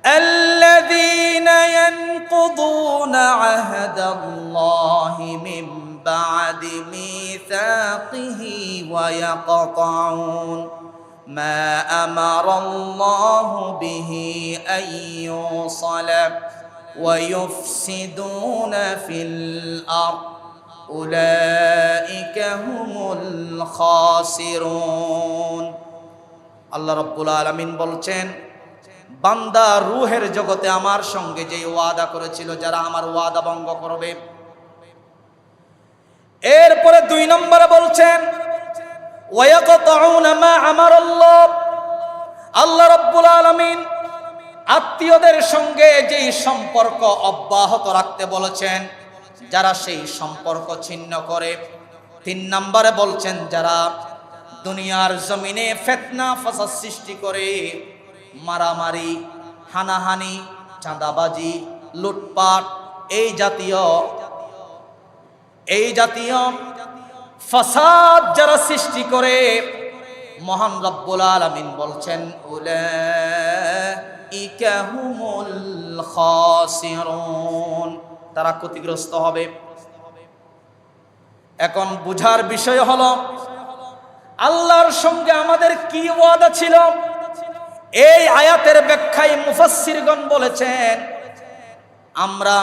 الذين ينقضون عهد الله من بعد ميثاقه ويقطعون ما أمر الله به أن يوصل ويفسدون في الأرض أولئك هم الخاسرون আল্লাহ রাব্বুল আলামিন বলছেন, বান্দা রূহের জগতে আমার সঙ্গে যে ওয়াদা করেছিল, যারা আমার ওয়াদা ভঙ্গ করবে। এরপরে 2 নম্বরে বলছেন ওয়ায়াকতাউনা মা আমারাল্লাহ, আল্লাহ রাব্বুল আলামিন আত্মীয়দের সঙ্গে যেই সম্পর্ক অব্যাহত রাখতে বলেছেন, যারা সেই সম্পর্ক ছিন্ন করে। 3 নম্বরে বলছেন, যারা দুনিয়ার জমিনে ফিতনা ফাসাদ সৃষ্টি করে, মারামারি, হানাহানি, চাঁদাবাজি, লুটপাট, এই জাতীয় ফাসাদ যারা সৃষ্টি করে, মহান রব্বুল আলামিন বলছেন উলাইকা হুমুল খাসিরুন, তারা ক্ষতিগ্রস্ত হবে। এখন বুঝার বিষয় হলো আল্লাহর সঙ্গে আমাদের কি ওয়াদা ছিল। এই আয়াতের ব্যাখ্যায় মুফাসসিরগণ বলেছেন, আমরা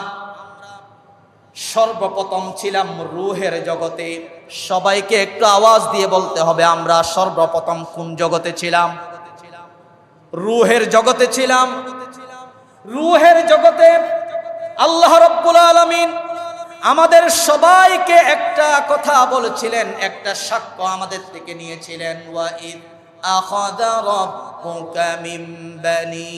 সর্বপ্রথম ছিলাম রূহের জগতে। সবাইকে একটু আওয়াজ দিয়ে বলতে হবে, আমরা সর্বপ্রথম কোন জগতে ছিলাম? রূহের জগতে ছিলাম। রূহের জগতে আল্লাহ রাব্বুল আলামিন আমাদের সবাইকে একটা কথা বলেছিলেন, একটা সাক্ষ্য আমাদের থেকে নিয়েছিলেন। ওয়াইদ আখাযা রাব্বুকা মিন বানি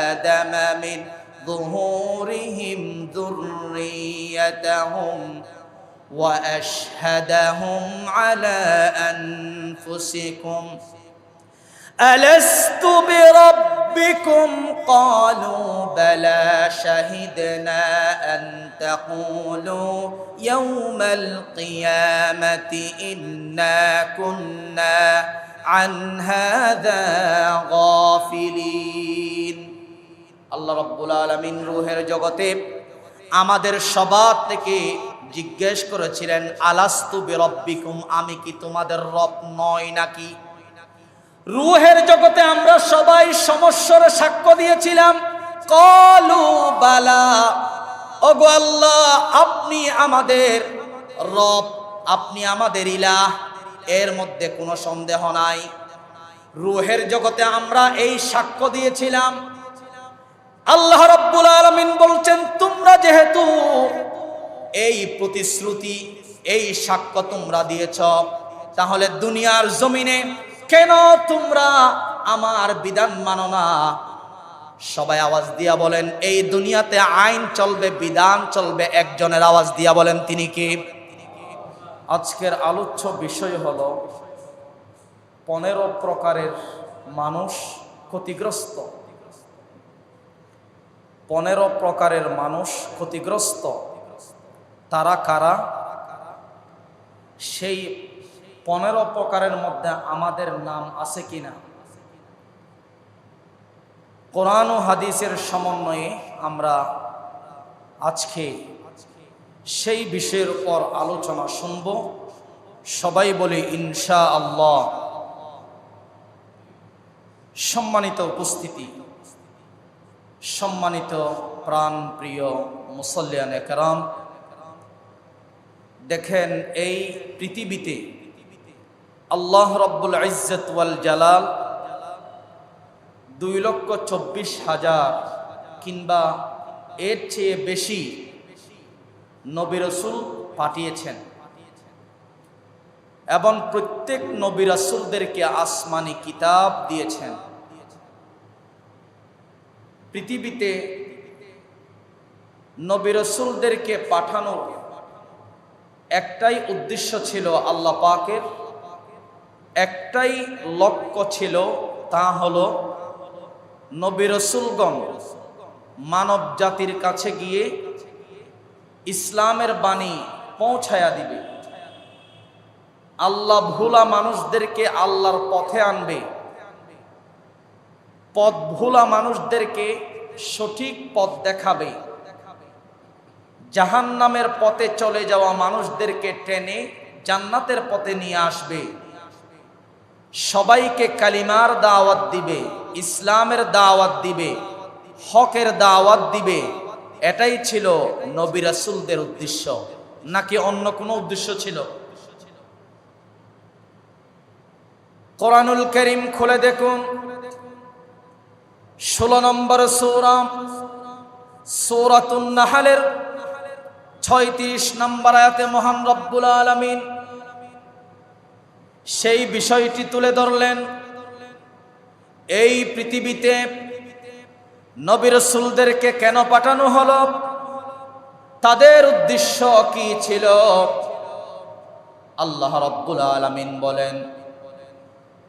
আদামা মিন যুহুরিহিম যুররিয়াতাহুম ওয়া আশহাদাহুম আলা আনফুসিকুম ألست بربكم قالوا بلى شهدنا أن تقولوا يوم القيامة إنا كنا عن هذا غافلين আল্লাহ রাব্বুল আলামিন রূহের জগতে আমাদের সবার থেকে জিজ্ঞেস করেছিলেন, আলাস্তু বিরব্বিকুম, আমি কি তোমাদের রব নই নাকি? রূহের জগতে আমরা সবাই সমস্যার সাক্ষ্য দিয়েছিলাম। ক্বালু বালা, ওগো আল্লাহ, আপনি আমাদের রব, আপনি আমাদের ইলাহ, এর মধ্যে কোনো সন্দেহ নাই। রূহের জগতে আমরা এই সাক্ষ্য দিয়েছিলাম। আল্লাহ রাব্বুল আলামিন বলছেন, তোমরা যেহেতু এই প্রতিশ্রুতি, এই সাক্ষ্য তোমরা দিয়েছ, তাহলে দুনিয়ার জমিনে কেন তোমরা আমার বিধান মানো না? সবাই আওয়াজ দিয়া বলেন, এই দুনিয়াতে আইন চলবে, বিধান চলবে, একজনের আওয়াজ দিয়া বলেন, তিনি কি? আজকের আলোচ্য বিষয় হলো 15 প্রকারের মানুষ ক্ষতিগ্রস্ত। 15 প্রকারের মানুষ ক্ষতিগ্রস্ত। তারা কারা? সেই 15 প্রকারের মধ্যে আমাদের নাম আছে কিনা? কোরআন ও হাদিসের সমন্বয়ে আমরা আজকে সেই বিষয়ের উপর আলোচনা শুনব। সবাই বলি ইনশাআল্লাহ। সম্মানিত উপস্থিতি, সম্মানিত প্রাণ প্রিয় মুসল্লিয়ানে কেরাম, দেখেন এই পৃথিবীতে আল্লাহ রাব্বুল ইজ্জত ওয়াল জালাল 2,24,000 কিংবা এর চেয়ে বেশি নবী রাসূল পাঠিয়েছেন, এবং প্রত্যেক নবী রাসূলদেরকে আসমানি কিতাব দিয়েছেন। পৃথিবীতে নবী রাসূলদেরকে পাঠানোর একটাই উদ্দেশ্য ছিল, আল্লাহ পাকের একটাই লক্ষ্য ছিল, তা হলো নবী রাসূলগণ মানব জাতির কাছে গিয়ে ইসলামের বাণী পৌঁছায়া দিবে, আল্লাহ ভোলা মানুষদেরকে আল্লাহর পথে আনবে, পথ ভোলা মানুষদেরকে সঠিক পথ দেখাবে, জাহান্নামের পথে চলে যাওয়া মানুষদেরকে টেনে জান্নাতের পথে নিয়ে আসবে, সবাইকে কালিমার দাওয়াত দিবে, ইসলামের দাওয়াত দিবে, হকের দাওয়াত দিবে। এটাই ছিল নবী রাসূলদের উদ্দেশ্য, নাকি অন্য কোনো উদ্দেশ্য ছিল? কোরআনুল কারীম খুলে দেখুন, 16 নম্বর সূরা, সূরাতুন নাহলের 36 নম্বর আয়াতে মহান রব্বুল আলামিন সেই বিষয়টি তুলে ধরলেন। এই পৃথিবীতে নবী রাসূলদেরকে কেন পাঠানো হলো, তাদের উদ্দেশ্য কি ছিল? আল্লাহ রাব্বুল আলামিন বলেন,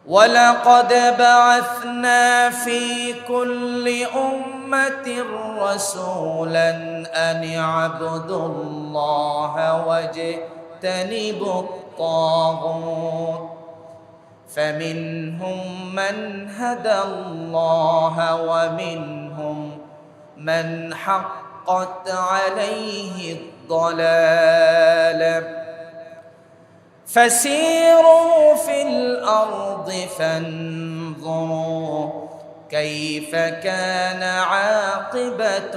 وَلَقَدْ بَعَثْنَا فِي كُلِّ أُمَّةٍ رَسُولًا أَنِ اعْبُدُوا اللَّهَ وَاجْتَنِبُوا الطَّاغُوتَ فَمِنْهُمْ مَنْ هَدَى اللَّهَ وَمِنْهُمْ مَنْ حَقَّتْ عَلَيْهِ الضَّلَالَةُ فسيروا في الأرض فانظروا كيف كان عاقبة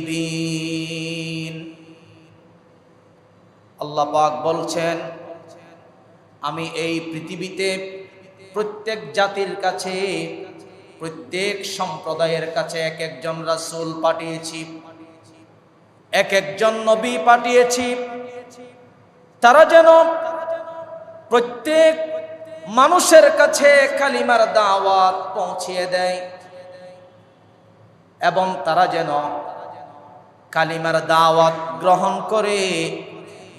المكذبين। আল্লাহ পাক বলছেন, আমি এই পৃথিবীতে প্রত্যেক জাতির কাছে, প্রত্যেক সম্প্রদায়ের কাছে এক একজন রাসূল পাঠিয়েছি, এক একজন নবী পাঠিয়েছি, তারা যেন প্রত্যেক মানুষের কাছে কালিমার দাওয়াত পৌঁছিয়ে দেয় এবং তারা যেন কালিমার দাওয়াত গ্রহণ করে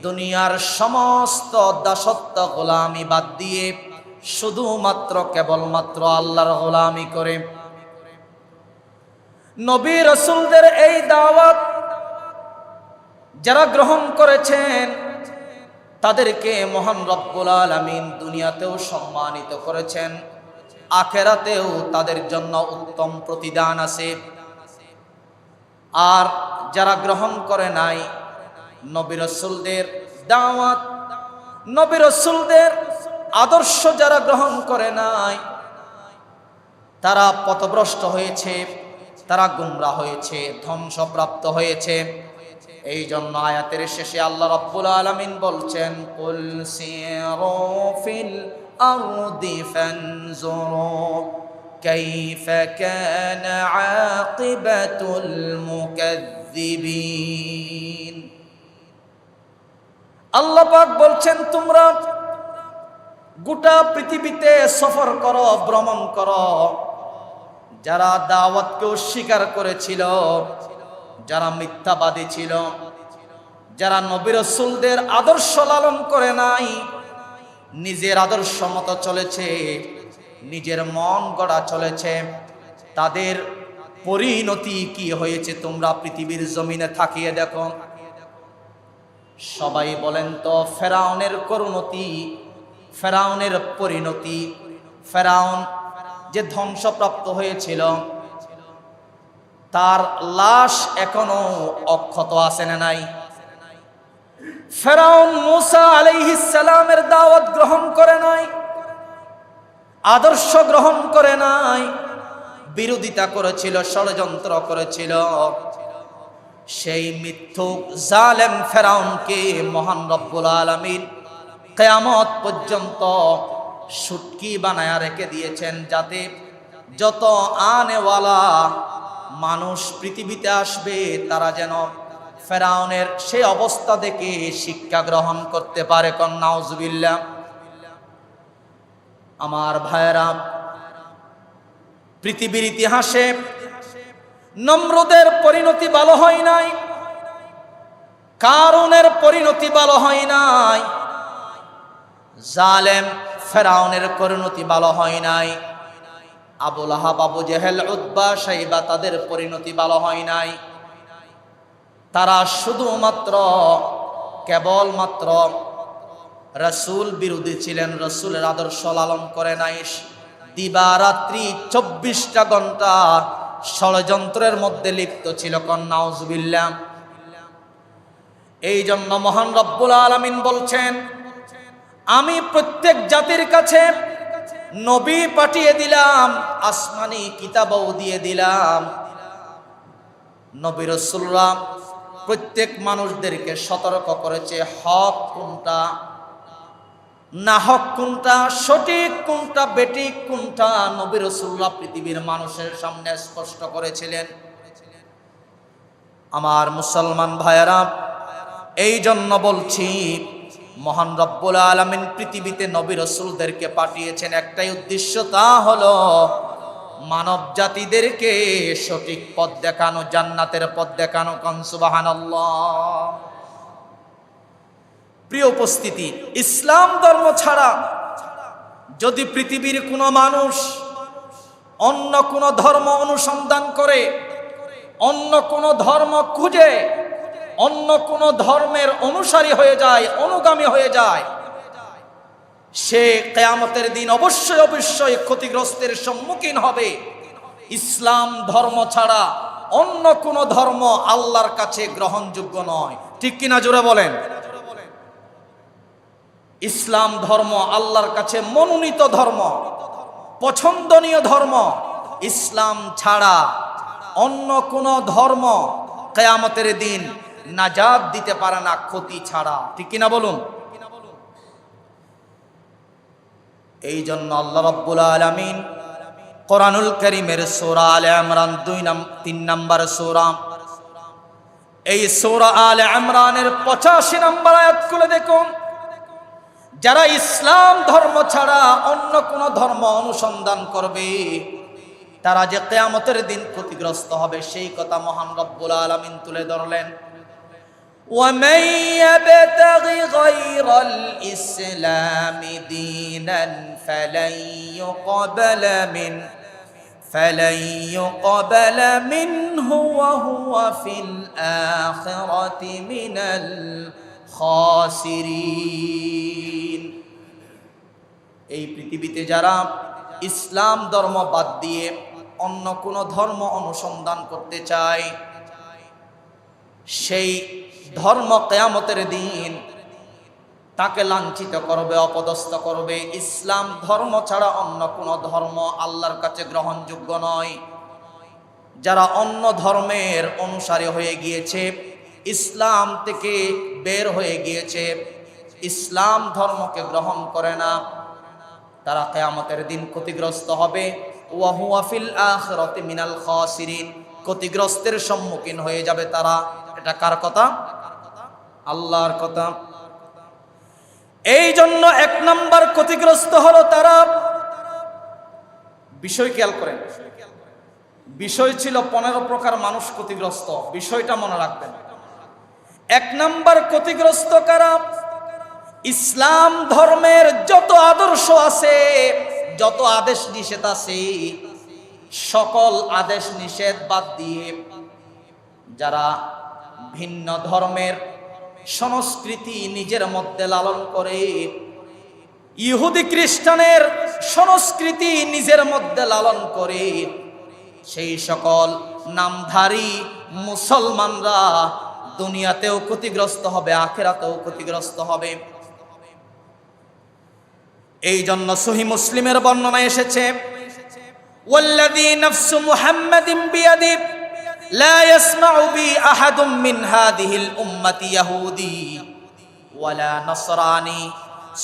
দুনিয়ার সমস্ত দাসত্ব গোলামি বাদ দিয়ে শুধুমাত্র কেবলমাত্র আল্লাহর গোলামি করে। নবী রাসূলদের এই দাওয়াত যারা গ্রহণ করেছেন তাদেরকে মহান রব্বুল আলামিন দুনিয়াতেও সম্মানিত করেছেন, আখিরাতেও তাদের জন্য উত্তম প্রতিদান আছে। আর যারা গ্রহণ করে নাই নবী রাসূলদের দাওয়াত, নবী রাসূলদের আদর্শ যারা গ্রহণ করে নাই, তারা পথভ্রষ্ট হয়েছে, তারা গুমরাহ হয়েছে, ধ্বংসপ্রাপ্ত হয়েছে। এই জন্য আয়াতের শেষে আল্লাহ রাব্বুল আলামিন বলছেন, কুল সিরু ফিল আরদি ফানজুরু কাইফা কানা আকিবাতুল মুকাজ্জিবিন। আল্লাহ পাক বলছেন, তোমরা গোটা পৃথিবীতে সফর করো, ভ্রমণ করো, যারা দাওয়াতকে অস্বীকার করেছিল, যারা মিথ্যাবাদী ছিল, যারা নবী রাসূলদের আদর্শ লালন করে নাই, নিজের আদর্শ মতো চলেছে, নিজের মন গড়া চলেছে, তাদের পরিণতি কি হয়েছে তোমরা পৃথিবীর জমিনে তাকিয়ে দেখো। সবাই বলেন তো, ফেরাউনের করুণতি, ফেরাউনের পরিণতি, ফেরাউন যে ধ্বংসপ্রাপ্ত হয়েছিল তার লাশ এখনো অক্ষত আছে না নাই? ফেরাউন মূসা আলাইহিস সালামের দাওয়াত গ্রহণ করে নাই, আদর্শ গ্রহণ করে নাই, বিরোধিতা করেছিল, ষড়যন্ত্র করেছিল। সেই মিথ্যুক জালেম ফেরাউনকে মহান রব্বুল আলামিন কিয়ামত পর্যন্ত শুটকি বানায়া রেখে দিয়েছেন, যাতে যত আনেওয়ালা মানুষ পৃথিবীতে আসবে তারা যেন ফেরাউনের সেই অবস্থা দেখে শিক্ষা গ্রহণ করতে পারে। কোন নাউজুবিল্লাহ। আমার ভাইয়েরা, পৃথিবীর ইতিহাসে নমরুদের পরিণতি ভালো হয় নাই, কারুনের পরিণতি ভালো হয় নাই, জালেম ফেরাউনের পরিণতি ভালো হয় নাই, আবু লাহাব, আবু জেহেল, উতবা, শাইবা তাদের পরিণতি ভালো হয় নাই। তারা শুধুমাত্র কেবলমাত্র রাসূল বিরোধী ছিলেন, রাসূলের আদর্শ লালন করে নাই। দিবারাত্রি 24টা ঘন্টা ষড়যন্ত্রের মধ্যে লিপ্ত ছিল। নাউজুবিল্লাহ। এই জন্য মহান রব্বুল আলামিন বলছেন, আমি প্রত্যেক জাতির কাছে নবী পাঠিয়ে দিলাম, আসমানি কিতাবও দিয়ে দিলাম। নবী রাসূলরা প্রত্যেক মানুষদেরকে সতর্ক করেছে হক কোনটা, না হক কোনটা, সঠিক কোনটা, বেঠিক কোনটা। নবী রাসূলরা পৃথিবীর মানুষের সামনে স্পষ্ট করেছিলেন। আমার মুসলমান ভাইয়েরা, এই জন্য বলছি, মহান রব্বুল আলামিন পৃথিবীতে নবী রাসূলদেরকে পাঠিয়েছেন একটাই উদ্দেশ্য, তা হলো মানব জাতিদেরকে সঠিক পথ দেখানো, জান্নাতের পথ দেখানো। কোন সুবহানাল্লাহ। প্রিয় উপস্থিতি, ইসলাম ধর্ম ছাড়া যদি পৃথিবীর কোনো মানুষ অন্য কোনো ধর্ম অনুসন্ধান করে, অন্য কোনো ধর্ম খুঁজে, অন্য কোনো ধর্মের অনুসারী হয়ে যায়, অনুগামী হয়ে যায়, সে কিয়ামতের দিন অবশ্যই অবশ্যই ক্ষতিগ্রস্তের সম্মুখীন হবে। ইসলাম ধর্ম ছাড়া অন্য কোনো ধর্ম আল্লাহর কাছে গ্রহণযোগ্য নয়। ঠিক কিনা জোরে বলেন? ইসলাম ধর্ম আল্লাহর কাছে মনোনীত ধর্ম, পছন্দনীয় ধর্ম। ইসলাম ছাড়া অন্য কোনো ধর্ম কিয়ামতের দিন নাজাত দিতে পারে না ক্ষতি ছাড়া। ঠিক কিনা বলুন? এই জন্য আল্লাহ রাব্বুল আলামিন কোরআনুল কারীমের সূরা আলে ইমরান 3 নম্বর সূরা, এই সূরা আলে ইমরানের 85 নম্বর আয়াত খুলে দেখুন। যারা ইসলাম ধর্ম ছাড়া অন্য কোন ধর্ম অনুসন্ধান করবে, তারা যে কিয়ামতের দিন ক্ষতিগ্রস্ত হবে, সেই কথা মহান রব্বুল আলামিন তুলে ধরলেন। وَمَن يَبْتَغِ غَيْرَ الْإِسْلَامِ دِينًا فَلَن يُقْبَلَ مِنْهُ وَهُوَ فِي الْآخِرَةِ مِنَ الْخَاسِرِينَ। এই পৃথিবীতে যারা ইসলাম ধর্ম বাদ দিয়ে অন্য কোনো ধর্ম অনুসন্ধান করতে চায়, সেই ধর্ম কিয়ামতের দিন তাকে লাঞ্ছিত করবে, অপদস্থ করবে। ইসলাম ধর্ম ছাড়া অন্য কোনো ধর্ম আল্লাহর কাছে গ্রহণযোগ্য নয়। যারা অন্য ধর্মের অনুসারী হয়ে গিয়েছে, ইসলাম থেকে বের হয়ে গিয়েছে, ইসলাম ধর্মকে গ্রহণ করে না, তারা কিয়ামতের দিন ক্ষতিগ্রস্ত হবে। ওয়া হুয়া ফিল আখিরাতি মিনাল খাসিরিন, ক্ষতিগ্রস্তের সম্মুখীন হয়ে যাবে তারা। এটা কার কথা? আল্লাহর কথা। এই জন্য 1 নম্বর ক্ষতিগ্রস্ত হলো তারা। বিষয় খেয়াল করেন, বিষয় ছিল 15 প্রকার মানুষ ক্ষতিগ্রস্ত, বিষয়টা মনে রাখবেন। 1 নম্বর ক্ষতিগ্রস্ত কারা? ইসলাম ধর্মের যত আদর্শ আছে, যত আদেশ নিষেধ আছে, সকল আদেশ নিষেধ বাদ দিয়ে যারা ভিন্ন ধর্মের সংস্কৃতি নিজের মধ্যে লালন করে, ইহুদি খ্রিস্টানের সংস্কৃতি নিজের মধ্যে লালন করে, সেই সকল নামধারী মুসলমানরা দুনিয়াতেও ক্ষতিগ্রস্ত হবে, আখিরাতেও ক্ষতিগ্রস্ত হবে। এই জন্য সহিহ মুসলিমের বর্ণনা এসেছে, ওয়াল্লাযী নাফসু মুহাম্মাদিন বিয়াদি লা ইয়াসমাউ বি আহাদুম মিন হাযিহিল উম্মতি ইয়াহুদি ওয়ালা নাসরানি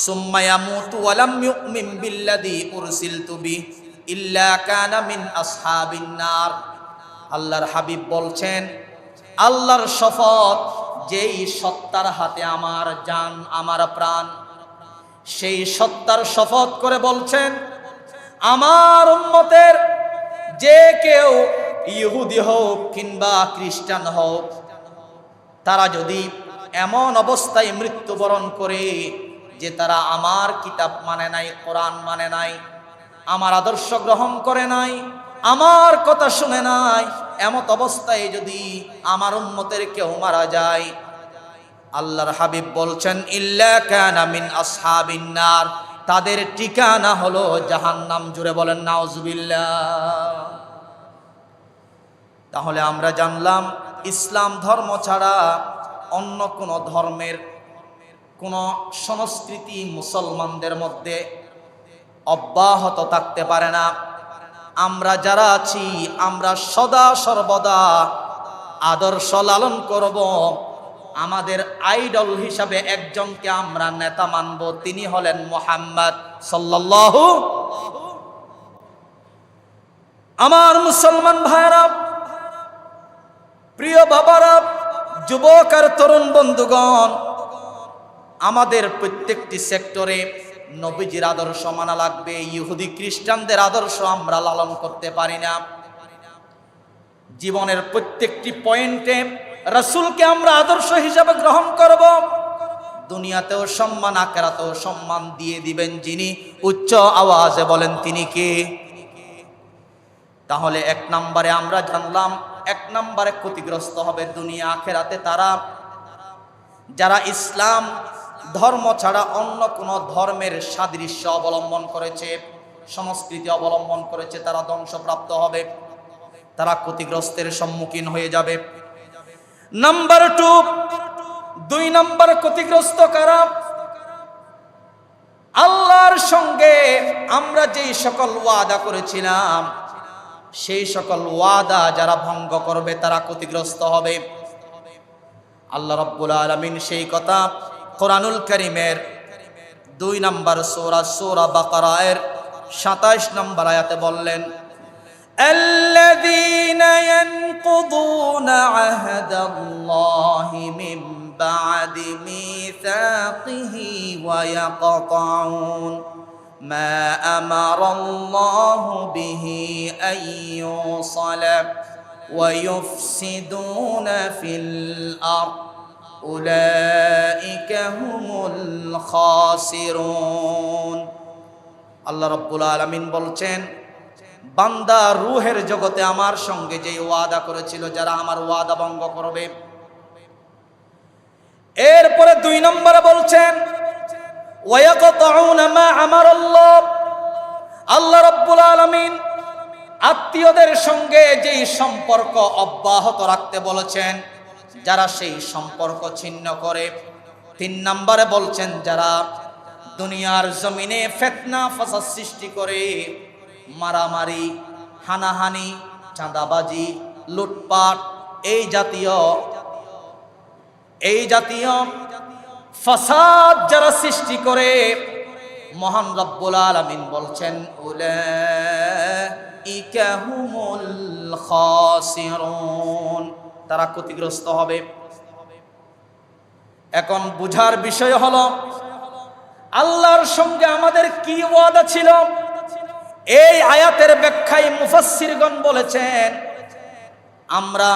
সুম্মা ইয়ামুতু ওয়া লাম ইউমিন বিল্লাযী উরসিলতু বি ইল্লা কানা মিন আসহাবিন নার। আল্লাহর হাবিব বলছেন, আল্লাহর শপথ, যেই সত্তার হাতে আমার জান, আমার প্রাণ, সেই সত্তার শপথ করে বলছেন, আমার উম্মতের যে কেউ ইহুদি হোক কিংবা খ্রিস্টান হোক, তারা যদি এমন অবস্থায় মৃত্যুবরণ করে যে তারা আমার কিতাব মানে নাই, কোরআন মানে নাই, আমার আদর্শ গ্রহণ করে নাই, আমার কথা শুনে নাই, এমত অবস্থায় যদি আমার উম্মতের কেউ মারা যায়, আল্লাহর হাবিব বলছেন, ইল্লা কানা মিন আসহাবিন নার, তাদের ঠিকানা হলো জাহান্নাম। জুড়ে বলেন নাউজুবিল্লাহ। তাহলে আমরা জানলাম ইসলাম ধর্ম ছাড়া অন্য কোন ধর্মের কোন সংস্কৃতি মুসলমানদের মধ্যে অব্যাহত থাকতে পারে না। আমরা যারা আছি আমরা সদা সর্বদা আদর্শ লালন করব। আমাদের আইডল হিসাবে একজনকে আমরা নেতা মানব, তিনি হলেন মুহাম্মদ সাল্লাল্লাহু। আমার মুসলমান ভাইরা, প্রিয় বাবারা, যুবক আর তরুণ বন্ধুগণ, আমাদের প্রত্যেকটি সেক্টরে নবীজির আদর্শ মানা লাগবে। ইহুদি খ্রিস্টানদের আদর্শ আমরা লালন করতে পারি না। জীবনের প্রত্যেকটি পয়েন্টে রাসূলকে আমরা আদর্শ হিসাবে গ্রহণ করব। দুনিয়াতেও সম্মান, আখিরাতেও সম্মান দিয়ে দিবেন যিনি। উচ্চ আওয়াজে বলেন তিনি কে? তাহলে এক নম্বরে আমরা জানলাম, এক নম্বরে ক্ষতিগ্রস্ত হবে দুনিয়া আখিরাতে তারা যারা ইসলাম ধর্ম ছাড়া অন্য কোন ধর্মের সাদৃশ্য অবলম্বন করেছে, সংস্কৃতি অবলম্বন করেছে, তারা ধ্বংসপ্রাপ্ত হবে, তারা ক্ষতিগ্রস্তের সম্মুখীন হয়ে যাবে। নাম্বার 2, 2 নম্বর ক্ষতিগ্রস্ত কারা? আল্লাহর সঙ্গে আমরা যেই সকল ওয়াদা করেছিলাম সেই সকল ওয়াদা যারা ভঙ্গ করবে তারা ক্ষতিগ্রস্ত হবে। আল্লাহ রাব্বুল আলামিন সেই কথা কোরআনুল কারীমের 2 নম্বর সূরা বাকারা এর 27 নম্বর আয়াতে বললেন, আল্লাযীনা ইয়ানকুদুনা আহদাল্লাহি মিন বা'দি মিসাকিহি ওয়া ইয়াকতাউন মা আমারাল্লাহু বিহি আইয়ুসালা ওয়া ইউফসিদুনা ফিল আরদ উলাইকা হুমুল খাসিরুন। আল্লাহ রাব্বুল আলামিন বলছেন, বান্দা রূহের জগতে আমার সঙ্গে যে ওয়াদা করেছিল, যারা আমার ওয়াদা ভঙ্গ করবে। এরপরে 2 নম্বরে বলছেন ওয়ায়াকতাউনা মা আমারাল্লাহ। আল্লাহ রাব্বুল আলামিন আত্মীয়দের সঙ্গে যেই সম্পর্ক অব্যাহত রাখতে বলেছেন, যারা সেই সম্পর্ক ছিন্ন করে। 3 নম্বরে বলছেন যারা দুনিয়ার জমিনে ফিতনা ফাসাদ সৃষ্টি করে, মারামারি, হানাহানি, চাঁদাবাজি, লুটপাট, এই জাতীয় ফাসাদ যারা সৃষ্টি করে, মহান রব্বুল আলামিন বলছেন উলাইকা হুমুল খাসিরুন, তারা ক্ষতিগ্রস্ত হবে। এখন বুঝার বিষয় হলো আল্লাহর সঙ্গে আমাদের কি ওয়াদা ছিল। এই আয়াতের ব্যাখ্যায় মুফাসসিরগণ বলেছেন, আমরা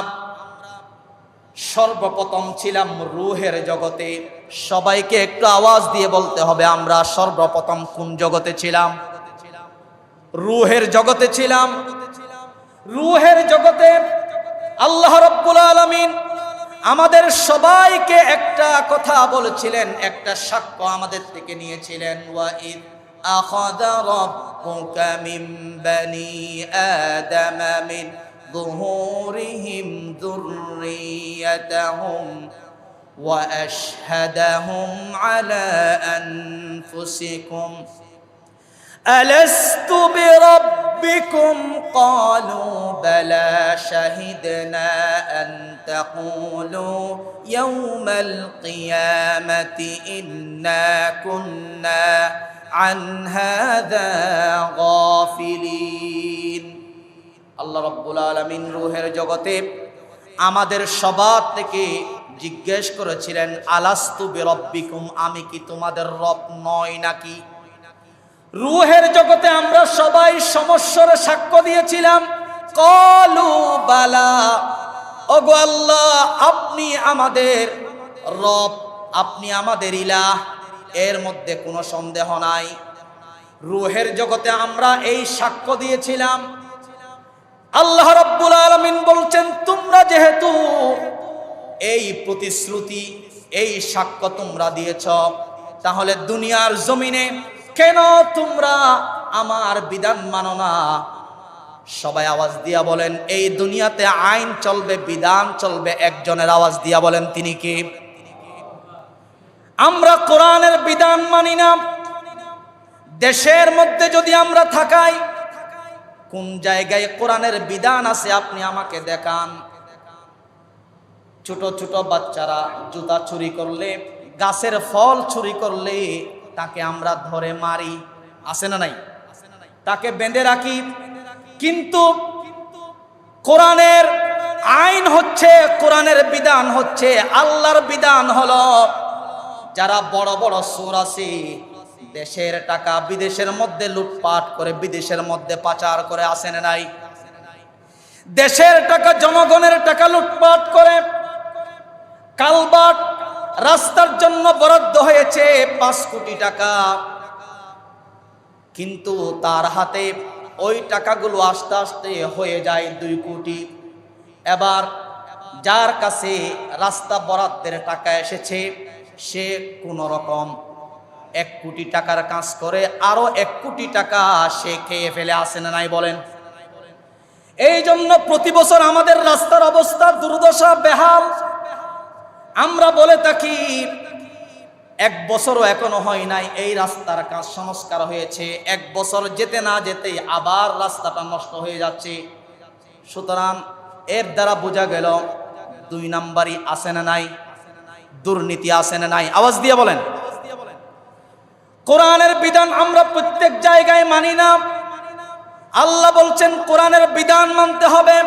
সর্বপ্রথম ছিলাম রূহের জগতে। সবাইকে একটু আওয়াজ দিয়ে বলতে হবে, আমরা সর্বপ্রথম কোন জগতে ছিলাম? রূহের জগতে ছিলাম। রূহের জগতে আল্লাহ রাব্বুল আলামিন আমাদের সবাইকে একটা কথা বলেছিলেন, একটা সাক্ষ্য আমাদের থেকে নিয়েছিলেন। ওয়াইদ আখাযা রাব্বুকা মিন বানি আদামা মিন যুহুরিহিম যুররিয়াতাহুম ওয়া আশহাদাহুম আলা আনফুসিকুম ألست بربكم قالوا بلى شهدنا أن تقولوا يوم القيامة إنا كنا عن هذا غافلين। আল্লাহ রাব্বুল আলামিন রূহের জগতে আমাদের সবার থেকে জিজ্ঞেস করেছিলেন, আলাস্তু বিরব্বিকুম, আমি কি তোমাদের রব নই নাকি? রূহের জগতে আমরা সবাই সমস্যার সাক্ষ্য দিয়েছিলাম। ক্বালু বালা, ওগো আল্লাহ আপনি আমাদের রব, আপনি আমাদের ইলাহ, এর মধ্যে কোনো সন্দেহ নাই। রূহের জগতে আমরা এই সাক্ষ্য দিয়েছিলাম। আল্লাহ রাব্বুল আলামিন বলছেন, তোমরা যেহেতু এই প্রতিশ্রুতি, এই সাক্ষ্য তোমরা দিয়েছ, তাহলে দুনিয়ার জমিনে কেন তোমরা আমার বিধান মানো না? সবাই আওয়াজ দিয়া বলেন, এই দুনিয়াতে আইন চলবে, বিধান চলবে, একজনের আওয়াজ দিয়া বলেন, তিনি কি? আমরা কোরআনের বিধান মানি না। দেশের মধ্যে যদি আমরা থাকাই, কোন জায়গায় কোরআনের বিধান আছে আপনি আমাকে দেখান। ছোট ছোট বাচ্চারা জুতা চুরি করলে, গাছের ফল চুরি করলে তাকে আমরা ধরে মারি, আছে না নাই? তাকে বেঁধে রাখি। কিন্তু কোরআনের আইন হচ্ছে, কোরআনের বিধান হচ্ছে, আল্লাহর বিধান হলো, যারা বড় বড় চোর আছে, দেশের টাকা বিদেশের মধ্যে লুটপাট করে, বিদেশের মধ্যে পাচার করে, আসে না নাই? দেশের টাকা, জনগণের টাকা লুটপাট করে। কালবাট রাস্তার জন্য বরাদ্দ হয়েছে 5 কোটি টাকা, কিন্তু তার হাতে ওই টাকাগুলো আস্তে আস্তে হয়ে যায় 2 কোটি। এবার যার কাছে রাস্তা বরাদ্দের টাকা এসেছে, সে কোন রকম 1 কোটি টাকার কাজ করে, আরো 1 কোটি টাকা সে খেয়ে ফেলে, আসে না নাই বলেন? এই জন্য প্রতি বছর আমাদের রাস্তার অবস্থা দুর্দশা, বেহাল। আমরা বলে থাকি 1 বছরও এখনো হয় নাই, এই রাস্তার কাজ সংস্কার হয়েছে। 1 বছর যেতে না যেতেই আবার রাস্তাটা নষ্ট হয়ে যাচ্ছে। সুতরাং এর দ্বারা বোঝা গেল 2 নাম্বারই আসে না নাই, দুর্নীতি আসে না নাই? আওয়াজ দিয়ে বলেন। কোরআনের বিধান আমরা প্রত্যেক জায়গায় মানি না। আল্লাহ বলছেন কোরআনের বিধান মানতে হবে।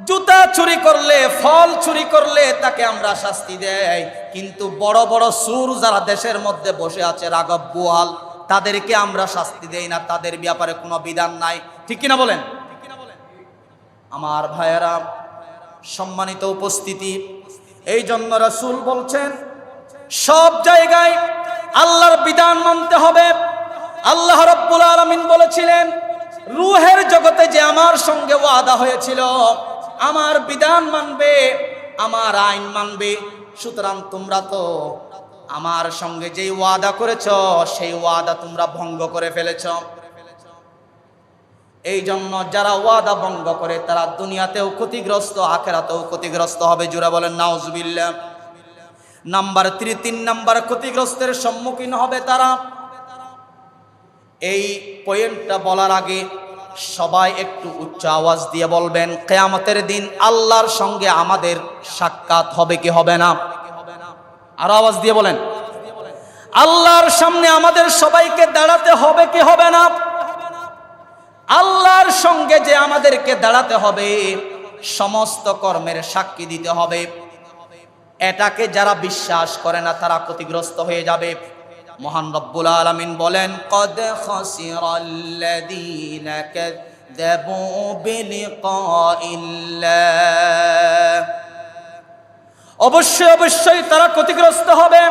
জুতা চুরি করলে, ফল চুরি করলে তাকে আমরা শাস্তি দেই, কিন্তু বড় বড় চোর যারা দেশের মধ্যে বসে আছে, রাঘব বোয়াল, তাদেরকে আমরা শাস্তি দেই না, তাদের ব্যাপারে কোনো বিধান নাই। ঠিক কিনা বলেন? আমার ভাইয়েরা, সম্মানিত উপস্থিতি, এই জন্য রাসূল বলছেন সব জায়গায় আল্লাহর বিধান মানতে হবে। আল্লাহ রাব্বুল আলামিন বলেছিলেন, রূহের জগতে যে আমার সঙ্গে ওয়াদা হয়েছিল, আমার বিধান মানবে, আমার আইন মানবে, সুতরাং তোমরা তো আমার সঙ্গে যেই ওয়াদা করেছ, সেই ওয়াদা তোমরা ভঙ্গ করে ফেলেছ। এই জন্য যারা ওয়াদা ভঙ্গ করে তারা দুনিয়াতেও ক্ষতিগ্রস্ত, আখিরাতেও ক্ষতিগ্রস্ত হবে। জোরে বলেন নাউজুবিল্লাহ। নাম্বার 3 নাম্বার ক্ষতিগ্রস্তের সম্মুখীন হবে তারা। এই পয়েন্টটা বলার আগে সবাই একটু উচ্চ আওয়াজ দিয়ে বলবেন, কিয়ামতের দিন আল্লাহর সঙ্গে আমাদের সাক্ষাৎ হবে কি হবে না? আরো আওয়াজ দিয়ে বলেন, আল্লাহর সামনে আমাদের সবাইকে দাঁড়াতে হবে কি হবে না? আল্লাহর সঙ্গে যে আমাদেরকে দাঁড়াতে হবে, সমস্ত কর্মের সাক্ষী দিতে হবে, এটাকে যারা বিশ্বাস করে না তারা ক্ষতিগ্রস্ত হয়ে যাবে। মহান রব্বুল আলামিন বলেন, কদ খাসিরাল্লাযীনা কাযযাবু বিলিকাইল্লাহ, অবশ্যই অবশ্যই তারা ক্ষতিগ্রস্ত হবে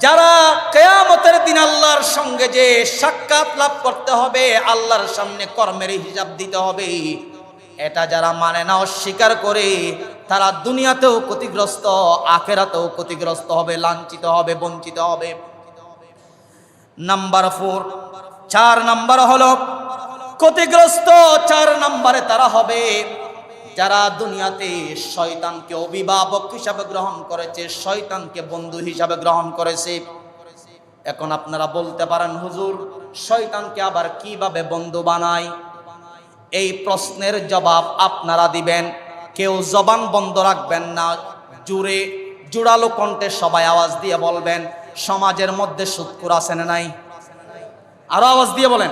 যারা কিয়ামতের দিন আল্লাহর সঙ্গে যে সাক্ষাৎ লাভ করতে হবে, আল্লাহর সামনে কর্মের হিসাব দিতে হবে, এটা যারা মানে না, অস্বীকার করে, তারা দুনিয়াতেও ক্ষতিগ্রস্ত, আখিরাতেও ক্ষতিগ্রস্ত হবে, লাঞ্ছিত হবে, বঞ্চিত হবে। নাম্বার 4 নাম্বার হলো ক্ষতিগ্রস্ত। 4 নাম্বারে তারা হবে যারা দুনিয়াতে শয়তানকে অভিভাবক হিসাবে গ্রহণ করেছে, শয়তানকে বন্ধু হিসাবে গ্রহণ করেছে। এখন আপনারা বলতে পারেন, হুজুর শয়তানকে আবার কিভাবে বন্ধু বানায়? এই প্রশ্নের জবাব আপনারা দিবেন, কেউ জবান বন্ধ রাখবেন না, জুড়ে জোরালো কণ্ঠে সবাই আওয়াজ দিয়ে বলবেন, সমাজের মধ্যে সুদখোর আছে না নাই? আরো আওয়াজ দিয়ে বলেন,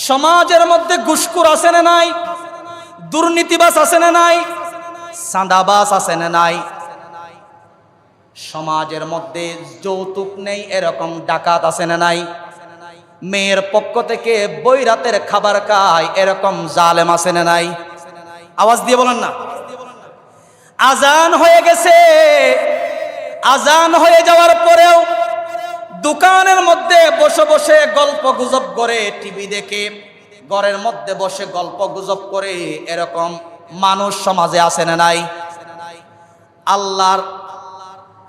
সমাজের মধ্যে ঘুষখোর আছে না নাই? দুর্নীতিবাজ আছে না নাই? চাঁদাবাজ আছে না নাই? সমাজের মধ্যে যৌতুক নেই এরকম ডাকাত আছে না নাই? মেয়ের পক্ষ থেকে বৈরাতের খাবার খায় এরকম জালেম আছে না নাই? আওয়াজ দিয়ে বলেন না। আজান হয়ে গেছে, আজান হয়ে যাওয়ার পরেও দোকানের মধ্যে বসে বসে গল্প গুজব করে, টিভি দেখে ঘরের মধ্যে বসে গল্প গুজব করে, এরকম মানুষ সমাজে আছে না নাই?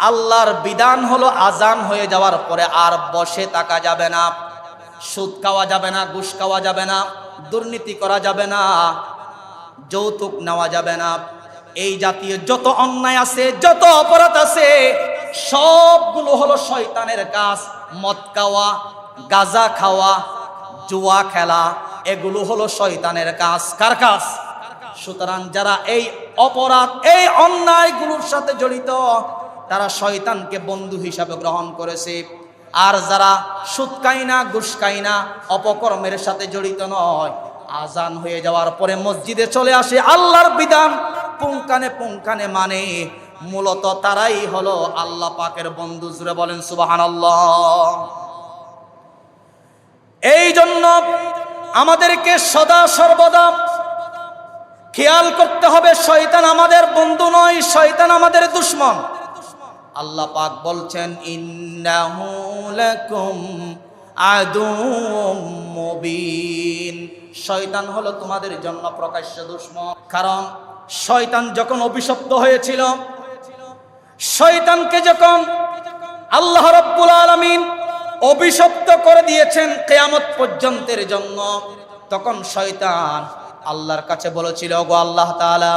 আল্লাহর বিধান হলো আজান হয়ে যাওয়ার পরে আর বসে থাকা যাবে না, সুদ খাওয়া যাবে না, ঘুষ খাওয়া যাবে না, দুর্নীতি করা যাবে না, যৌতুক নেওয়া যাবে না। এই জাতীয় যত অন্যায় আছে, যত অপরাধ আছে, সবগুলো হলো শয়তানের কাজ। মদ খাওয়া, গাঁজা খাওয়া, জুয়া খেলা, এগুলো হলো শয়তানের কাজ। কার কাজ? সুতরাং যারা এই অপরাধ, এই অন্যায়গুলোর সাথে জড়িত, তারা শয়তানকে বন্ধু হিসাবে গ্রহণ করেছে। আর যারা সুদ খায় না, ঘুষ খায় না, অপকর্মের সাথে জড়িত নয়, আজান হয়ে যাওয়ার পরে মসজিদে চলে আসে, আল্লাহর বিধান পুঙ্খানে পুঙ্খানে মানে, মূলত তারাই হলো আল্লাহ পাকের বন্ধু। জুড়ে বলেন সুবহানাল্লাহ। এই জন্য আমাদেরকে সদা সর্বদা খেয়াল করতে হবে, শয়তান আমাদের বন্ধু নয়, শয়তান আমাদের দুশমন। আল্লাহ পাক বলছেন, ইন্নাহু লাকুম আদুউম মুবিন, শয়তান হলো তোমাদের জন্য প্রকাশ্য দুশমন। কারণ শয়তান যখন অভিশপ্ত হয়েছিল, শয়তানকে যখন আল্লাহ রাব্বুল আলামিন অভিশপ্ত করে দিয়েছেন কিয়ামত পর্যন্তের জন্য, তখন শয়তান আল্লাহর কাছে বলেছিল, গো আল্লাহ তাআলা,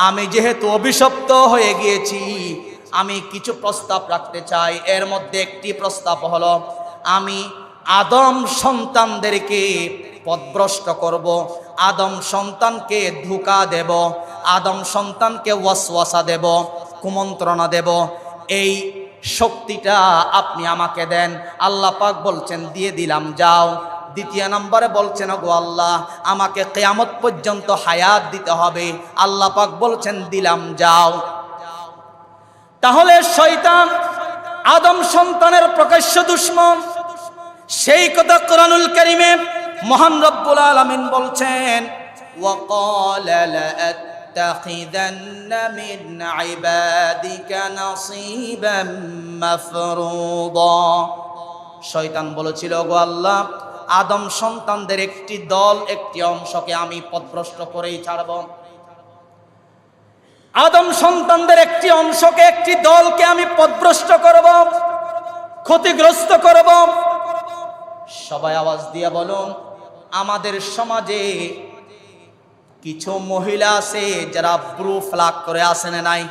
আমি যেহেতু অভিশপ্ত হয়ে গিয়েছি, আমি কিছু প্রস্তাব রাখতে চাই। এর মধ্যে একটি প্রস্তাব হলো, আমি আদম সন্তানদেরকে পথভ্রষ্ট করব, আদম সন্তানকে ধোঁকা দেব, আদম সন্তানকে ওয়াসওয়াসা দেব, কুমন্ত্রণা দেব। এই শক্তিটা আপনি আমাকে দেন। আল্লাহ পাক বলছেন, দিয়ে দিলাম, যাও। দ্বিতীয় নম্বরে বলছেন, গো আল্লাহ, আমাকে কিয়ামত পর্যন্ত হায়াত দিতে হবে। আল্লাহ পাক বলছেন, দিলাম, যাও। তাহলে শয়তান আদম সন্তানের প্রকাশ্য দুশমন। সেই কথা কোরআনুল কারীমে মহান রব্বুল আলামিন বলছেন, ওয়াকালা লাআত্তাখিযান্না মিন ইবাদিকা নাসীবাম মাফরুদা। শয়তান বলেছিল, গো আল্লাহ, আদম সন্তানদের একটি দল, একটি অংশকে আমি পথভ্রষ্ট করেই ছাড়ব। আদম সন্তানদের একটি অংশকে, একটি দলকে আমি পথভ্রষ্ট করব, ক্ষতিগ্রস্ত করব। সবাই আওয়াজ দিয়ে বলুন, আমাদের সমাজে কিছু মহিলা আছে যারা ব্রু ফ্লাক করে, আছে না নাই?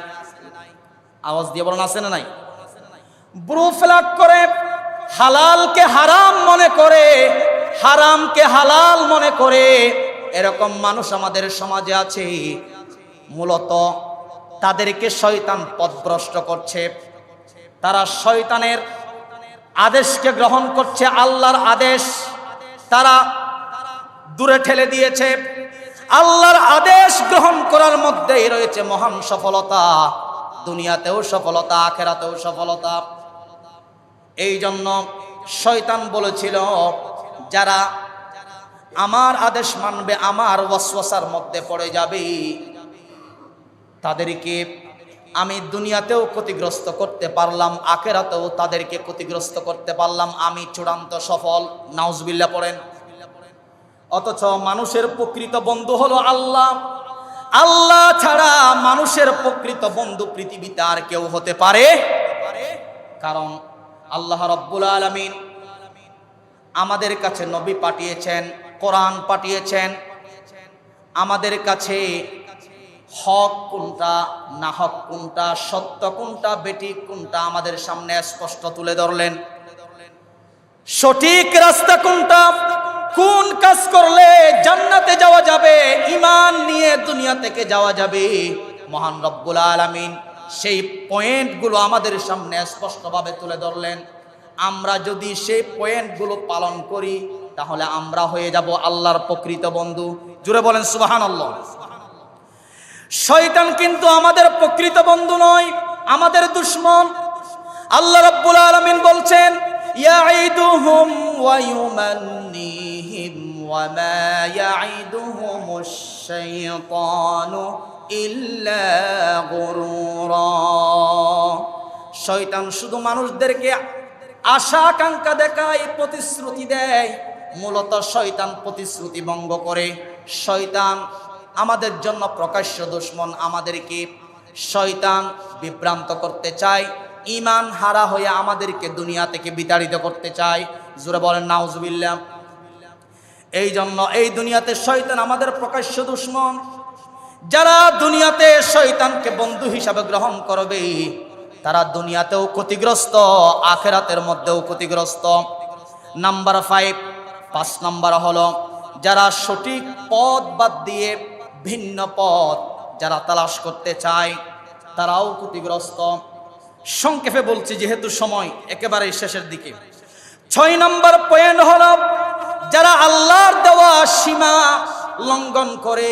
আওয়াজ দিয়ে বলুন, আছে না নাই? ব্রু ফ্লাক করে, হালালকে হারাম মনে করে, হারামকে হালাল মনে করে, এরকম মানুষ আমাদের সমাজে আছে। মূলত তাদেরকে শয়তান পথভ্রষ্ট করছে। তারা শয়তানের আদেশকে গ্রহণ করছে, আল্লাহর আদেশ তারা দূরে ঠেলে দিয়েছে। আল্লাহর আদেশ গ্রহণ করার মধ্যেই রয়েছে মহান সফলতা, দুনিয়াতেও সফলতা, আখিরাতেও সফলতা। এই জন্য শয়তান বলেছিল, যারা আমার আদেশ মানবে, আমার ওয়াসওয়াসার মধ্যে পড়ে যাবে, তাদেরকে আমি দুনিয়াতেও ক্ষতিগ্রস্ত করতে পারলাম, আখিরাতেও তাদেরকে ক্ষতিগ্রস্ত করতে পারলাম, আমি চূড়ান্ত সফল। নাউজুবিল্লাহ পড়েন। অথচ মানুষের প্রকৃত বন্ধু হলো আল্লাহ। আল্লাহ ছাড়া মানুষের প্রকৃত বন্ধু পৃথিবীতে আর কেউ হতে পারে? কারণ আল্লাহ রাব্বুল আলামিন আমাদের কাছে নবী পাঠিয়েছেন, কোরআন পাঠিয়েছেন। আমাদের কাছে হক কোনটা, না হক কোনটা, সত্য কোনটা, বেঠিক কোনটা আমাদের সামনে স্পষ্ট তুলে ধরলেন। সঠিক রাস্তা কোনটা, কোন কাজ করলে জান্নাতে যাওয়া যাবে, ঈমান নিয়ে দুনিয়া থেকে যাওয়া যাবে, মহান রব্বুল আলামিন সেই পয়েন্টগুলো আমাদের সামনে স্পষ্টভাবে তুলে ধরলেন। আমরা যদি সেই পয়েন্টগুলো পালন করি, তাহলে আমরা হয়ে যাব আল্লাহর প্রকৃত বন্ধু। জুড়ে বলেন সুবহানাল্লাহ। শয়তান কিন্তু আমাদের প্রকৃত বন্ধু নয়, আমাদের দুশমন। আল্লাহ রাব্বুল আলামিন বলছেন, ইয়াইদুহুম ওয়া ইউমান্নিহিম ওয়া মা ইয়াইদুহুমুশ শাইতানু ইল্লা গুরুরা। শয়তান শুধু মানুষদেরকে আশা আকাঙ্ক্ষা দেখায়, প্রতিশ্রুতি দেয়। মূলত শয়তান প্রতিশ্রুতি ভঙ্গ করে। শয়তান আমাদের জন্য প্রকাশ্য দুশমন। আমাদেরকে শয়তান বিভ্রান্ত করতে চায়, ঈমান হারা হয়ে আমাদেরকে দুনিয়া থেকে বিতাড়িত করতে চায়। জোরে বলেন নাউজুবিল্লাহ। এই জন্য এই দুনিয়াতে শয়তান আমাদের প্রকাশ্য দুশমন। যারা দুনিয়াতে শয়তানকে বন্ধু হিসাবে গ্রহণ করবে তারা দুনিয়াতেও ক্ষতিগ্রস্ত, আখিরাতের মধ্যেও ক্ষতিগ্রস্ত। নাম্বার 5 নম্বর হলো যারা সঠিক পথ বাদ দিয়ে ভিন্ন পথ যারা তালাশ করতে চায় তারাও ক্ষতিগ্রস্ত। সংক্ষেপে বলছি যেহেতু সময় একেবারে শেষের দিকে। 6 নম্বর পয়েন্ট হলো যারা আল্লাহর দেওয়া সীমা লঙ্ঘন করে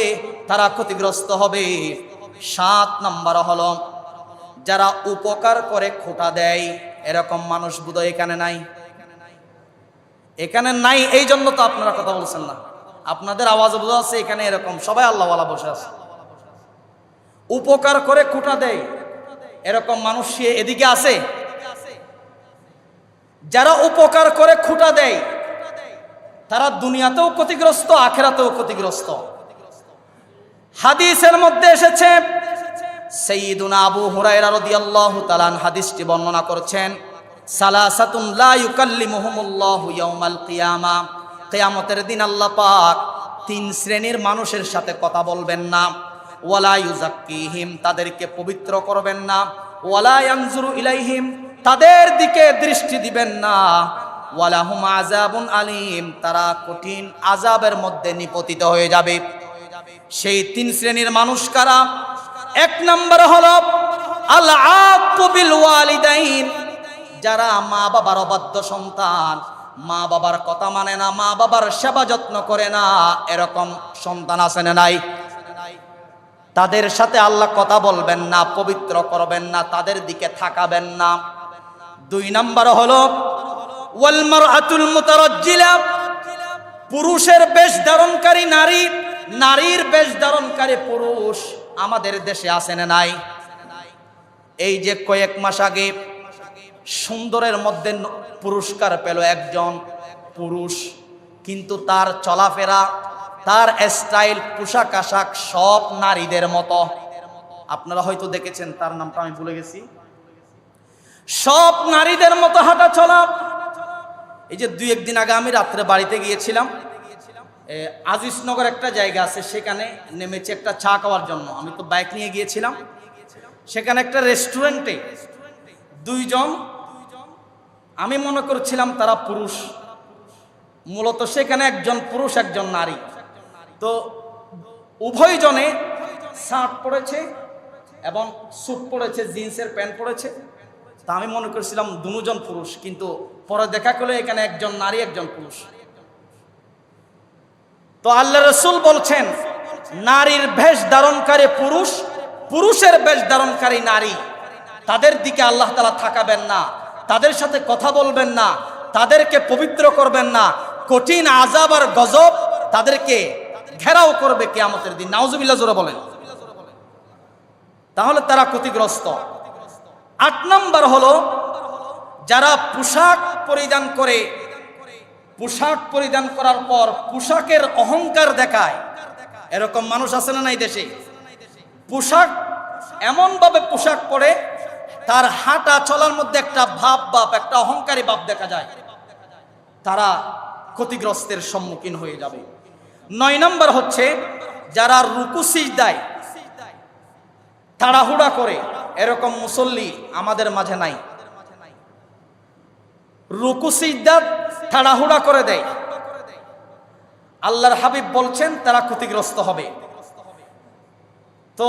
তারা ক্ষতিগ্রস্ত হবে। 7 নম্বর হলো যারা উপকার করে খোটা দেয়। এরকম মানুষ বোধহয় এখানে নাই, এখানে নাই। এই জন্য তো আপনারা কথা বলছেন না, আপনাদের আওয়াজ বোঝা আছে এখানে এরকম সবাই আল্লাহওয়ালা বসে আছে। উপকার করে খোটা দেয় এরকম মানুষ এদিকে আছে? যারা উপকার করে খোটা দেয় তারা দুনিয়াতেও ক্ষতিগ্রস্ত, আখিরাতেও ক্ষতিগ্রস্ত। হাদিসের মধ্যে এসেছে, সাইয়্যিদুনা আবু হুরায়রা রাদিয়াল্লাহু তাআলা হাদিসটি বর্ণনা করছেন, সালাসাতুন লা ইউকাল্লিমুহুমুল্লাহু ইয়াউমাল কিয়ামা, কিয়ামতের দিন আল্লাহ পাক 3 শ্রেণীর মানুষের সাথে কথা বলবেন না। ওয়ালা ইউযাক্কিহিম, তাদেরকে পবিত্র করবেন না। ওয়ালা ইয়ানজুরু ইলাইহিম, তাদের দিকে দৃষ্টি দিবেন না। ওয়ালাহুম আযাবুন আলীম, তারা কঠিন আযাবের মধ্যে নিপতিত হয়ে যাবে। সেই 3 শ্রেণীর মানুষ কারা? 1 নম্বর হলো আল আক্কু বিল ওয়ালিদাইন, যারা মা বাবার অবাধ্য সন্তান, মা বাবার কথা মানে না, মা বাবার সেবা যত্ন করে না, এরকম সন্তান আছে না নাই? তাদের সাথে আল্লাহ কথা বলবেন না, পবিত্র করবেন না, তাদের দিকে তাকাবেন না। 2 নম্বর হলো ওয়াল মারআতুল মুতারাজ্জিলা, পুরুষের বেশ ধারণকারী নারী, নারীর বেশ ধারণকারী পুরুষ আমাদের দেশে আছে না নাই? এই যে কয়েক মাস আগে সুন্দরের মধ্যে পুরস্কার পেল একজন পুরুষ, কিন্তু তার চলাফেরা, তার স্টাইল, পোশাক আশাক সব নারীদের মতো। আপনারা হয়তো দেখেছেন, তার নামটা আমি ভুলে গেছি। সব নারীদের মতো হাঁটা চলা। এই যে 2-1 দিন আগে আমি রাত্রে বাড়িতে গিয়েছিলাম, আজিজনগর একটা জায়গা আছে, সেখানে নেমেছি একটা চা খাওয়ার জন্য। আমি তো বাইক নিয়ে গিয়েছিলাম। সেখানে একটা রেস্টুরেন্টে 2 জন, আমি মনে করছিলাম তারা পুরুষ, মূলত সেখানে একজন পুরুষ একজন নারী। তো উভয় জনে শার্ট পরেছে এবং স্যুট পরেছে, জিন্সের প্যান্ট পরেছে। তা আমি মনে করছিলাম 2 জন পুরুষ, কিন্তু পরে দেখা গেল এখানে একজন নারী একজন পুরুষ। তো আল্লাহ রাসূল বলছেন নারীর বেশ ধারণকারী পুরুষ, পুরুষের বেশ ধারণকারী নারী, তাদের দিকে আল্লাহ তাআলা তাকাবেন না, তাদের সাথে কথা বলবেন না, তাদেরকে পবিত্র করবেন না। কঠিন আযাব আর গজব তাদেরকে ঘেরাও করবে কিয়ামতের দিন। নাউজুবিল্লাহ, জোরে বলেন। তাহলে তারা ক্ষতিগ্রস্ত। 8 নম্বর হলো যারা পোশাক পরিধান করে, পোশাক পরিধান করার পর পোশাকের অহংকার দেখায়। এরকম মানুষ আছে না নাই দেশে? পোশাক এমন ভাবে পোশাক পরে তার হাঁটা চলার মধ্যে একটা ভাব, একটা অহংকারী ভাব দেখা যায়। তারা ক্ষতিগ্রস্তের সম্মুখীন হয়ে যাবে। 9 নম্বর হচ্ছে যারা রুকু সিজদায় তাড়াহুড়া করে। এরকম মুসল্লি আমাদের মাঝে নাই। রুকু সিজদা তাড়াহুড়া করে দেয়, আল্লাহর হাবিব বলছেন তারা ক্ষতিগ্রস্ত হবে। তো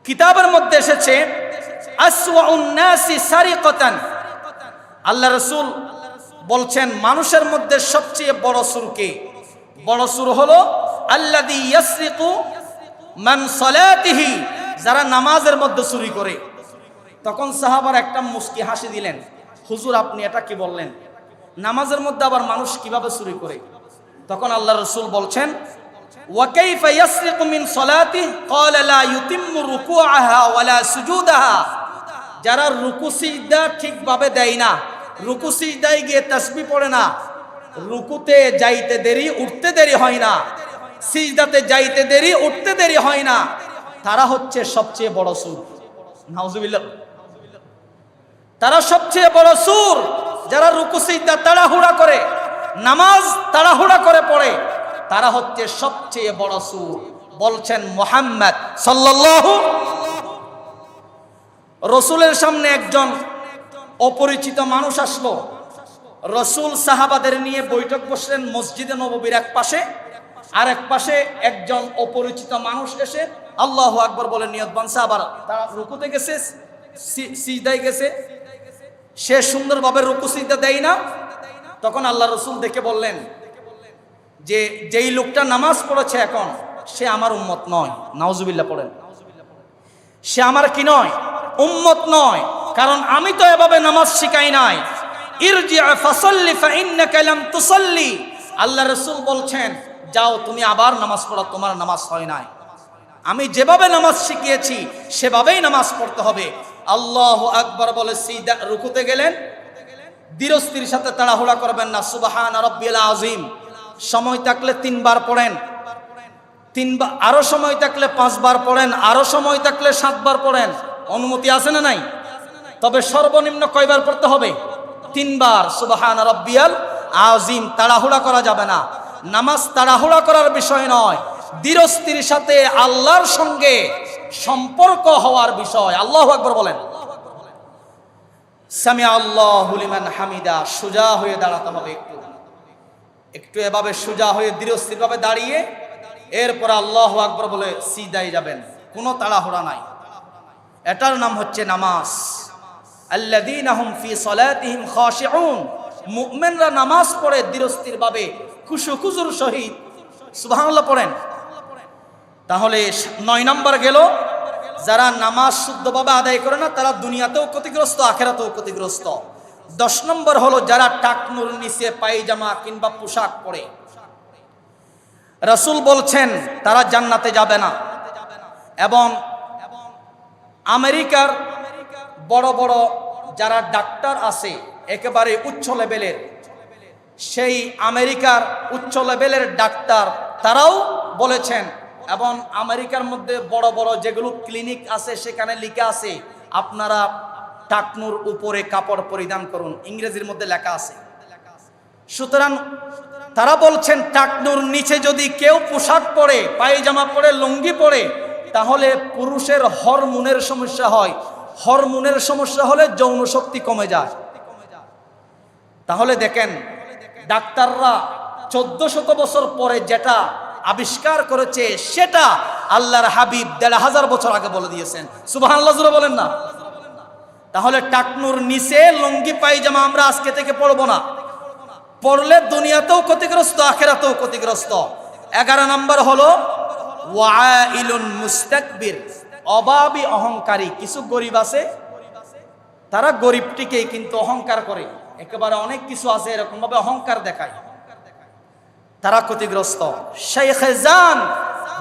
কিতাবের মধ্যে এসেছে আসওয়াউন নাসি সারিকাতান, আল্লাহ রাসূল বলছেন মানুষের মধ্যে সবচেয়ে বড় চোর কে? বড় চোর হলো আল্লাযী ইয়াসরিকু মান সালাতিহি, যারা নামাজের মধ্যে চুরি করে। তখন সাহাবার একটা মুস্কি হাসি দিলেন, হুজুর আপনি এটা কি বললেন? নামাজের মধ্যে আবার মানুষ কিভাবে চুরি করে? তখন আল্লাহ রাসূল বলছেন ওয়া কাইফা ইয়াসরিকু মিন সালাতিহি ক্বালা লা ইউতিম্মু রুকুআহা ওয়ালা সুজুদাহা, যারা রুকু সিজদা ঠিকভাবে দেয় না, রুকু সিজদায় গিয়ে তাসবিহ পড়ে না, রুকুতে যাইতে দেরি উঠতে দেরি হয় না, সিজদাতে যাইতে দেরি উঠতে দেরি হয় না, তারা হচ্ছে সবচেয়ে বড় চোর। নাউজুবিল্লাহ, তারা সবচেয়ে বড় চোর। যারা রুকু সিজদা তাড়াহুড়া করে, নামাজ তাড়াহুড়া করে পড়ে, তারা হচ্ছে সবচেয়ে বড় সুর। বলছেন মুহাম্মদ সাল্লাল্লাহু, রসুলের সামনে একজন অপরিচিত মানুষ আসলো। রসুল সাহাবাদের নিয়ে বৈঠক বসলেন মসজিদে নববীর এক পাশে, আর এক পাশে একজন অপরিচিত মানুষ এসে আল্লাহু আকবার বলে নিয়তবান সাহাবারা, তারা রুকুতে গেছে, সিজদায় গেছে, সে সুন্দরভাবে রুকু সিজদা দেয় না। তখন আল্লাহ রসুল দেখে বললেন যে যেই লোকটা নামাজ পড়েছে এখন, সে আমার উম্মত নয়। নাউজুবিল্লাহ পড়েন। সে আমার কি নয়? উম্মত নয়, কারণ আমি তো এভাবে নামাজ শিখাই নাই। ইরজি ফাসাল্লি ফাইন্নাকা লাম তুসাল্লি, আল্লাহ রাসূল বলছেন যাও তুমি আবার নামাজ পড়ো, তোমার নামাজ হয় নাই। আমি যেভাবে নামাজ শিখিয়েছি সেভাবেই নামাজ পড়তে হবে। আল্লাহু আকবার বলে সিজদা রুকুতে গেলেন। ধীরস্থির সাথে তাড়াহুড়া করবেন না। সুবহান রাব্বিয়াল আযীম সময় থাকলে 3 বার পড়েন, 3 বার, আরো সময় থাকলে 5 বার পড়েন, আরো সময় থাকলে 7 বার পড়েন। অনুমতি আছে না নাই? তবে সর্বনিম্ন কয়বার পড়তে হবে? 3 বার। সুবহান রাব্বিয়াল আযীম। তাড়াহুড়া করা যাবে না। নামাজ তাড়াহুড়া করার বিষয় নয়, ধীরস্থির সাথে আল্লাহর সঙ্গে সম্পর্ক হওয়ার বিষয়। আল্লাহু আকবার বলেন। সামিআ আল্লাহু লিমান হামিদা, সোজা হয়ে দাঁড়াতে হবে। একটু এভাবে সোজা হয়ে ধীরস্থিরভাবে দাঁড়িয়ে এরপর আল্লাহু আকবার বলে সিজদায় যাবেন। কোনো তাড়াহুড়া নাই। এটার নাম হচ্ছে নামাজ। আল্লাযীনা হুম ফি সালাতিহিম খাশিউন, মুমিনরা নামাজ পড়ে ধীরস্থিরভাবে খুশুখুজুর সহিত। সুবহানাল্লাহ পড়েন। তাহলে 9 নম্বর গেল, যারা নামাজ শুদ্ধভাবে আদায় করে না তারা দুনিয়াতেও ক্ষতিগ্রস্ত, আখিরাতেও ক্ষতিগ্রস্ত। 10 নম্বর হলো যারা টাকনুর নিচে পায়জামা কিংবা পোশাক পরে। রাসূল বলছেন তারা জান্নাতে যাবে না। এবং আমেরিকার বড় বড় যারা ডাক্তার আছে একেবারে উচ্চ লেভেলের, সেই আমেরিকার উচ্চ লেভেলের ডাক্তার তারাও বলেছেন, এবং আমেরিকার মধ্যে বড় বড় যেগুলো ক্লিনিক আছে সেখানে লেখা আছে আপনারা টাকনুর উপরে কাপড় পরিধান করুন, ইংরেজির মধ্যে লেখা আছে। সুতরাং তারা বলছেন টাকনুর নিচে যদি কেউ পোশাক পরে, পায়জামা পরে, লুঙ্গি পরে, তাহলে পুরুষের হরমোনের সমস্যা হয়। হরমোনের সমস্যা হলে যৌন শক্তি কমে যায়। তাহলে দেখেন ডাক্তাররা 1400 বছর পরে যেটা আবিষ্কার করেছে সেটা আল্লাহর হাবিব 1500 বছর আগে বলে দিয়েছেন। সুবহানাল্লাহ জোরে বলেন না। তাহলে টাকনুর নিচে লুঙ্গি পায়জামা আমরা আজকে থেকে পরবো না। পড়লে দুনিয়াতেও ক্ষতিগ্রস্ত, আখিরাতেও ক্ষতিগ্রস্ত। 11 নম্বর হলো ওয়াইলুন মুস্তাকবির, অভাবী অহংকারী। কিছু গরিব আছে তারা গরিবটিকে কিন্তু অহংকার করে, একেবারে অনেক কিছু আছে এরকম ভাবে অহংকার দেখায়, তারা ক্ষতিগ্রস্ত। শাইখজান,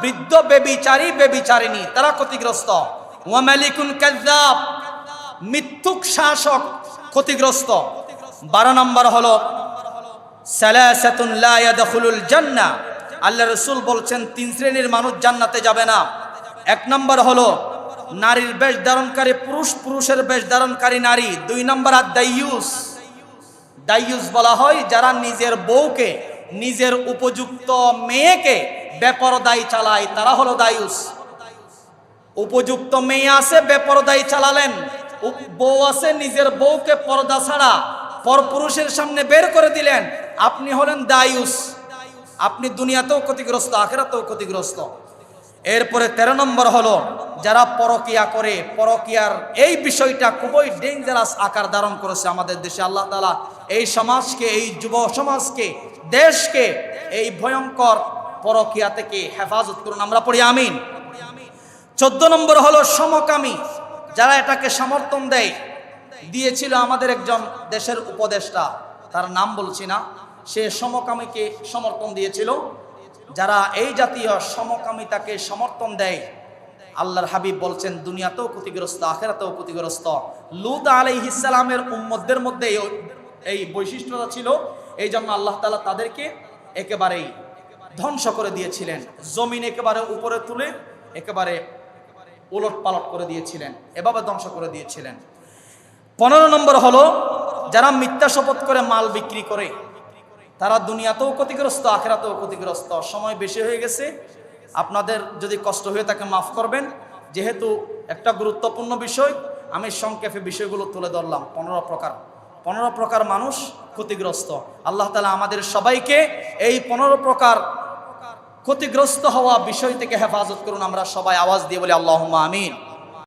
বৃদ্ধ বেবিচারী বেবিচারিণী, তারা ক্ষতিগ্রস্ত। ওয়া মালিকুন কাযযাব, মিথ্যুক শাসক, ক্ষতিগ্রস্ত। 12 নম্বর হলো সালাসাতুন লা ইয়াদখুলুল জান্নাহ, আল্লাহ রাসূল বলছেন 3 শ্রেণীর মানুষ জান্নাতে যাবে না। 1 নম্বর হলো নারীর বেশ ধারণকারী পুরুষ, পুরুষের বেশ ধারণকারী নারী। 2 নম্বর আদ-দাইয়ুস, দাইয়ুস বলা হয় যারা নিজের বউকে, নিজের উপযুক্ত মেয়েকে বেপরদাই চালায়, তারা হলো দাইয়ুস। উপযুক্ত মেয়ে আছে বেপরদাই চালালেন, বউ আছে নিজের বউকে পর্দা ছাড়া পরপুরুষের সামনে বের করে দিলেন, আপনি হলেন দাইয়ুস। আপনি দুনিয়াতেও ক্ষতিগ্রস্ত, আখিরাতেও ক্ষতিগ্রস্ত। এরপরে 13 নম্বর হলো যারা পরকিয়া করে। পরকিয়ার এই বিষয়টা খুবই ডেঞ্জারাস আকার ধারণ করেছে আমাদের দেশে। আল্লাহ তাআলা এই সমাজকে, এই যুব সমাজকে, দেশকে এই ভয়ঙ্কর পরকিয়া থেকে হেফাজত করুন। আমরা পড়ি আমিন। 14 নম্বর হলো সমকামী, যারা এটাকে সমর্থন দেয়। দিয়েছিল আমাদের একজন দেশের উপদেষ্টা, তার নাম বলছি না, সে সমকামীকে সমর্থন দিয়েছিল। যারা এই জাতীয় সমকামিতাকে সমর্থন দেয়, আল্লাহর হাবিব বলছেন দুনিয়াতেও ক্ষতিগ্রস্ত, আখিরাতেও ক্ষতিগ্রস্ত। লূত আলাইহিস সালামের উম্মতদের মধ্যে এই বৈশিষ্ট্যটা ছিল, এই জন্য আল্লাহ তাআলা তাদেরকে একেবারেই ধ্বংস করে দিয়েছিলেন। জমিন একেবারে উপরে তুলে একেবারে উলট পালট করে দিয়েছিলেন, এভাবে ধ্বংস করে দিয়েছিলেন। 15 নম্বর হলো যারা মিথ্যা শপথ করে মাল বিক্রি করে তারা দুনিয়াতেও ক্ষতিগ্রস্ত, আখিরাতেও ক্ষতিগ্রস্ত। সময় বেশি হয়ে গেছে, আপনাদের যদি কষ্ট হয়ে থাকে মাফ করবেন। যেহেতু একটা গুরুত্বপূর্ণ বিষয়, আমি সংক্ষেপে বিষয়গুলো তুলে ধরলাম। 15 প্রকার মানুষ ক্ষতিগ্রস্ত। আল্লাহ তাআলা আমাদের সবাইকে এই 15 প্রকার ক্ষতিগ্রস্ত হওয়া বিষয় থেকে হেফাজত করুন। আমরা সবাই আওয়াজ দিয়ে বলি আল্লাহুম্মা আমিন।